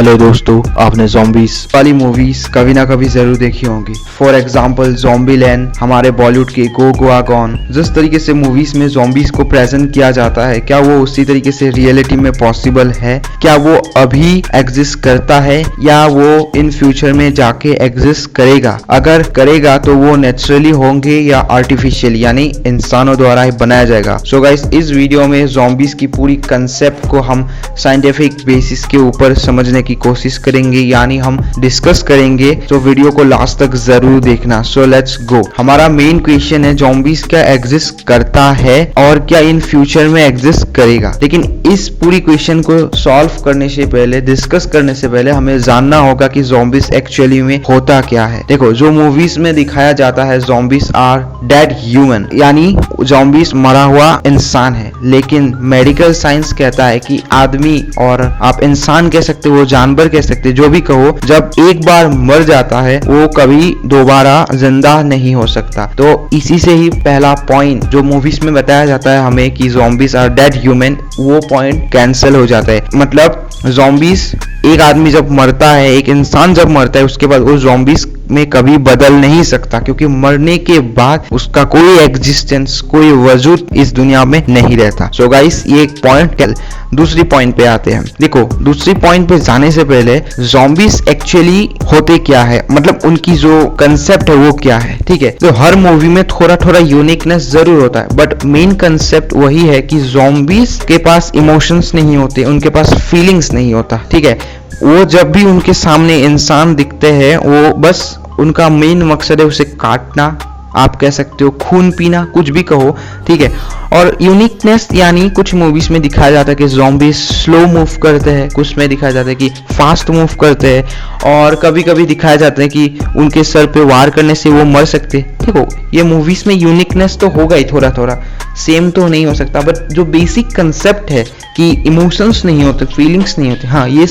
Hello दोस्तों, आपने zombies वाली मूवीज कभी ना कभी जरूर देखी होंगी। फॉर एग्जांपल ज़ॉम्बीलैंड, हमारे बॉलीवुड के गो गोआ गॉन। जिस तरीके से मूवीज में ज़ॉम्बीज को प्रेजेंट किया जाता है, क्या वो उसी तरीके से रियलिटी में पॉसिबल है? क्या वो अभी एग्जिस्ट करता है या वो इन फ्यूचर में जाके एग्जिस्ट करेगा? अगर करेगा तो वो नेचुरली होंगे या आर्टिफिशियल यानी इंसानों द्वारा ही बनाया जाएगा। सो गाइस, इस वीडियो में ज़ॉम्बीज की पूरी कंसेप्ट को हम साइंटिफिक बेसिस के ऊपर समझने की कोशिश करेंगे, यानी हम डिस्कस करेंगे। तो वीडियो को लास्ट तक जरूर देखना। So let's go. हमारा मेन क्वेश्चन है, ज़ॉम्बीज क्या एग्जिस्ट करता है और क्या इन फ्यूचर में एग्जिस्ट करेगा? लेकिन इस पूरी क्वेश्चन को सॉल्व करने से पहले, डिस्कस करने से पहले हमें जानना होगा कि ज़ॉम्बीज एक्चुअली में होता क्या है। देखो, जो मूवीज में दिखाया जाता है ज़ॉम्बीज आर डेड ह्यूमन, यानी ज़ॉम्बीज मरा हुआ इंसान है। लेकिन मेडिकल साइंस कहता है कि आदमी, और आप इंसान कह सकते हो, जानवर कह सकते हो, जो भी कहो, जब एक बार मर जाता है वो कभी दोबारा जिंदा नहीं हो सकता। तो इसी से ही पहला पॉइंट जो मूवीज में बताया जाता है हमें कि ज़ॉम्बीज आर डेड ह्यूमन, वो पॉइंट कैंसिल हो जाता है। मतलब ज़ॉम्बीज, एक आदमी जब मरता है, एक इंसान जब मरता है, उसके बाद वो ज़ॉम्बीज में कभी बदल नहीं सकता, क्योंकि मरने के बाद उसका कोई एग्जिस्टेंस, कोई वजूद इस दुनिया में नहीं रहता। सो गाइस, ये एक पॉइंट। दूसरी पॉइंट पे आते हैं। देखो, दूसरी पॉइंट पे जाने से पहले ज़ॉम्बीज एक्चुअली होते क्या है, मतलब उनकी जो कंसेप्ट है वो क्या है। ठीक है, तो हर मूवी में थोड़ा थोड़ा यूनिकनेस जरूर होता है, बट मेन कंसेप्ट वही है कि ज़ॉम्बीज के पास इमोशंस नहीं होते, उनके पास फीलिंग्स नहीं होता। ठीक है, वो जब भी उनके सामने इंसान दिखते हैं, वो बस उनका मेन मकसद है उसे काटना, आप कह सकते हो खून पीना, कुछ भी कहो। ठीक है, और यूनिकनेस यानी कुछ मूवीज में दिखाया जाता है कि ज़ॉम्बीज स्लो मूव करते हैं, कुछ में दिखाया जाता है कि फास्ट मूव करते हैं, और कभी कभी दिखाया जाता है कि उनके सर पे वार करने से वो मर सकते हैं। देखो, ये मूवीज में यूनिकनेस तो होगा ही, थोड़ा थोड़ा सेम तो नहीं हो सकता, बट जो बेसिक कंसेप्ट है कि इमोशंस नहीं होते, फीलिंग्स नहीं होते, हाँ, ये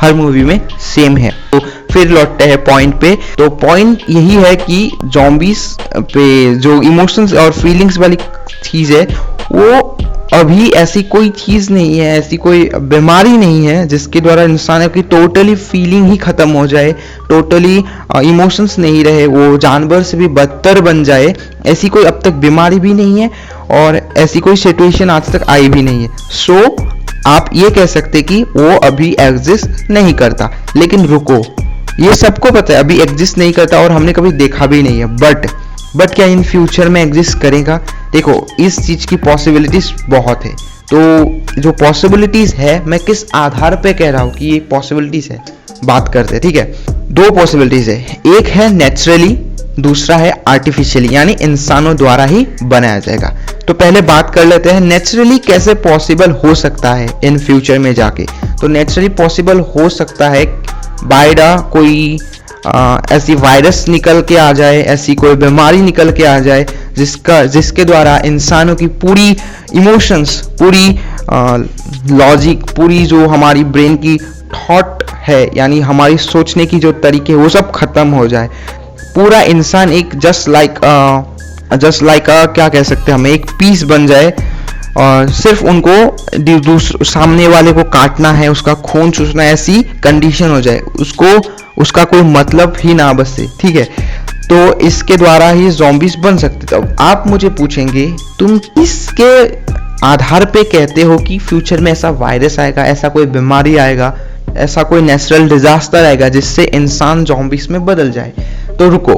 हर मूवी में सेम है। तो फिर लौटते हैं पॉइंट पे। तो पॉइंट यही है कि ज़ॉम्बीज पे जो इमोशंस और फीलिंग्स वाली चीज है, वो अभी ऐसी कोई चीज नहीं है, ऐसी कोई बीमारी नहीं है जिसके द्वारा इंसान की टोटली फीलिंग ही खत्म हो जाए, टोटली इमोशंस नहीं रहे, वो जानवर से भी बदतर बन जाए। ऐसी कोई अब तक बीमारी भी नहीं है और ऐसी कोई सिचुएशन आज तक आई भी नहीं है। सो आप ये कह सकते कि वो अभी एग्जिस्ट नहीं करता। लेकिन रुको, ये सबको पता है अभी एग्जिस्ट नहीं करता और हमने कभी देखा भी नहीं है, बट क्या इन फ्यूचर में एग्जिस्ट करेगा? देखो, इस चीज की पॉसिबिलिटीज बहुत है। तो जो पॉसिबिलिटीज है, मैं किस आधार पे कह रहा हूँ कि ये पॉसिबिलिटीज है, बात करते हैं। ठीक है, दो पॉसिबिलिटीज है, एक है नेचुरली, दूसरा है आर्टिफिशियली, यानी इंसानों द्वारा ही बनाया जाएगा। तो पहले बात कर लेते हैं नेचुरली कैसे पॉसिबल हो सकता है इन फ्यूचर में जाके। तो नेचुरली पॉसिबल हो सकता है बाय कोई ऐसी वायरस निकल के आ जाए, ऐसी कोई बीमारी निकल के आ जाए जिसके द्वारा इंसानों की पूरी इमोशंस, पूरी लॉजिक, पूरी जो हमारी ब्रेन की थॉट है, यानी हमारी सोचने की जो तरीके, वो सब खत्म हो जाए। पूरा इंसान एक जस्ट लाइक क्या कह सकते हैं हम, एक पीस बन जाए और सिर्फ उनको सामने वाले को काटना है, उसका खून चूसना, ऐसी कंडीशन हो जाए, उसका कोई मतलब ही ना बचे। ठीक है, तो इसके द्वारा ही ज़ॉम्बीज बन सकते। तो आप मुझे पूछेंगे, तुम किसके आधार पे कहते हो कि फ्यूचर में ऐसा वायरस आएगा, ऐसा कोई बीमारी आएगा, ऐसा कोई नेचुरल डिजास्टर आएगा जिससे इंसान ज़ॉम्बीज में बदल जाए? तो रुको,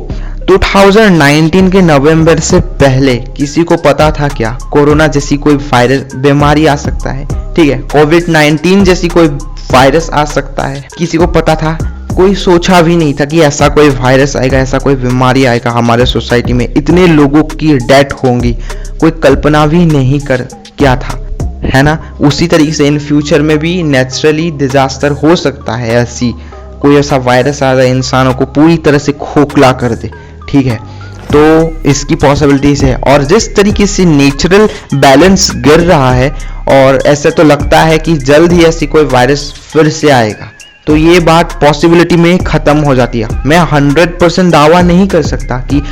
2019 के नवंबर से पहले किसी को पता था क्या कोरोना जैसी कोई वायरस बीमारी आ सकता है? ठीक है, कोविड-19 जैसी कोई वायरस आ सकता है? किसी को पता था? कोई सोचा भी नहीं था कि ऐसा कोई वायरस आएगा, ऐसा कोई बीमारी आएगा हमारे सोसाइटी में, इतने लोगों की डेथ होंगी, कोई कल्पना भी नहीं कर किया था, है ना? उसी तरीके से इन फ्यूचर में भी नेचुरली डिजास्टर हो सकता है, ऐसी कोई ऐसा वायरस आ जाए इंसानों को पूरी तरह से खोखला कर दे। ठीक है, तो इसकी पॉसिबिलिटीज है। और जिस तरीके से नेचुरल बैलेंस गिर रहा है, और ऐसे तो लगता है कि जल्द ही ऐसी कोई वायरस फिर से आएगा, तो ये बात पॉसिबिलिटी में खत्म हो जाती है। मैं 100% दावा नहीं कर सकता कि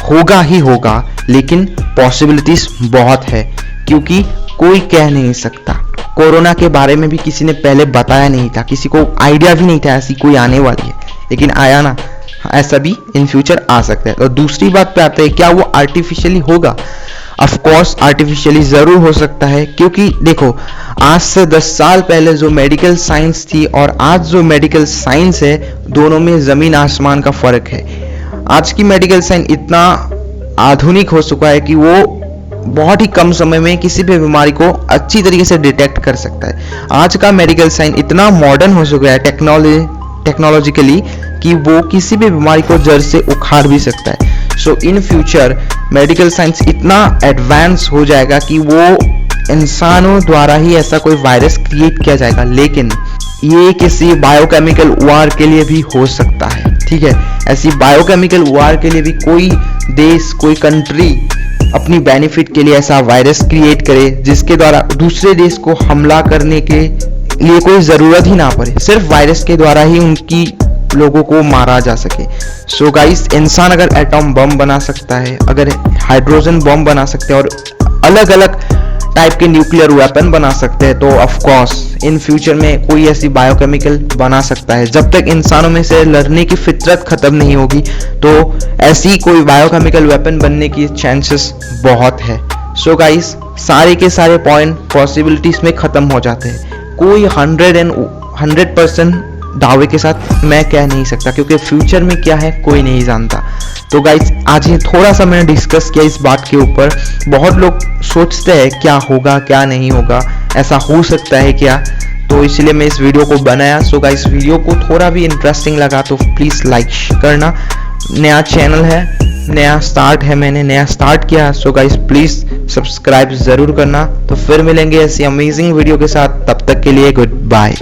होगा ही होगा, लेकिन पॉसिबिलिटीज बहुत है, क्योंकि कोई कह नहीं सकता। कोरोना के बारे में भी किसी ने पहले बताया नहीं था, किसी को आइडिया भी नहीं था ऐसी कोई आने वाली है, लेकिन आया ना। ऐसा भी इन फ्यूचर आ सकता है। और दूसरी बात पे आते हैं, क्या वो आर्टिफिशियली होगा? ऑफ कोर्स आर्टिफिशियली जरूर हो सकता है, क्योंकि देखो आज से 10 साल पहले जो मेडिकल साइंस थी और आज जो मेडिकल साइंस है, दोनों में जमीन आसमान का फर्क है। आज की मेडिकल साइंस इतना आधुनिक हो चुका है कि वो बहुत ही कम समय में किसी भी बीमारी को अच्छी तरीके से डिटेक्ट कर सकता है। आज का मेडिकल साइंस इतना मॉडर्न हो चुका है टेक्नोलॉजिकली कि वो किसी भी बीमारी को जड़ से उखाड़ भी सकता है। सो इन फ्यूचर मेडिकल साइंस इतना एडवांस हो जाएगा कि वो इंसानों द्वारा ही ऐसा कोई वायरस क्रिएट किया जाएगा, लेकिन ये किसी बायोकेमिकल वार के लिए भी हो सकता है। ठीक है, ऐसी बायोकेमिकल वार के लिए भी कोई देश, कोई कंट्री अपनी बेनिफिट के लिए ऐसा वायरस क्रिएट करे जिसके द्वारा दूसरे देश को हमला करने के लिए कोई जरूरत ही ना पड़े, सिर्फ वायरस के द्वारा ही उनकी लोगों को मारा जा सके। सो गाइस, इंसान अगर एटॉम बम बना सकता है, अगर हाइड्रोजन बम बना सकते हैं और अलग अलग टाइप के न्यूक्लियर वेपन बना सकते हैं, तो ऑफ कोर्स इन फ्यूचर में कोई ऐसी बायोकेमिकल बना सकता है। जब तक इंसानों में से लड़ने की फितरत खत्म नहीं होगी, तो ऐसी कोई बायोकेमिकल वेपन बनने की चांसेस बहुत है। सो गाइस, सारे के सारे पॉइंट पॉसिबिलिटीज में खत्म हो जाते हैं। कोई 100% दावे के साथ मैं कह नहीं सकता, क्योंकि फ्यूचर में क्या है कोई नहीं जानता। तो गाइस, आज ये थोड़ा सा मैंने डिस्कस किया इस बात के ऊपर। बहुत लोग सोचते हैं क्या होगा क्या नहीं होगा, ऐसा हो सकता है क्या, तो इसलिए मैं इस वीडियो को बनाया। सो गाइस, वीडियो को थोड़ा भी इंटरेस्टिंग लगा तो प्लीज़ लाइक करना। नया चैनल है, नया स्टार्ट है, मैंने नया स्टार्ट किया। सो गाइस, प्लीज़ सब्सक्राइब ज़रूर करना। तो फिर मिलेंगे ऐसी अमेजिंग वीडियो के साथ, तब तक के लिए गुड बाय।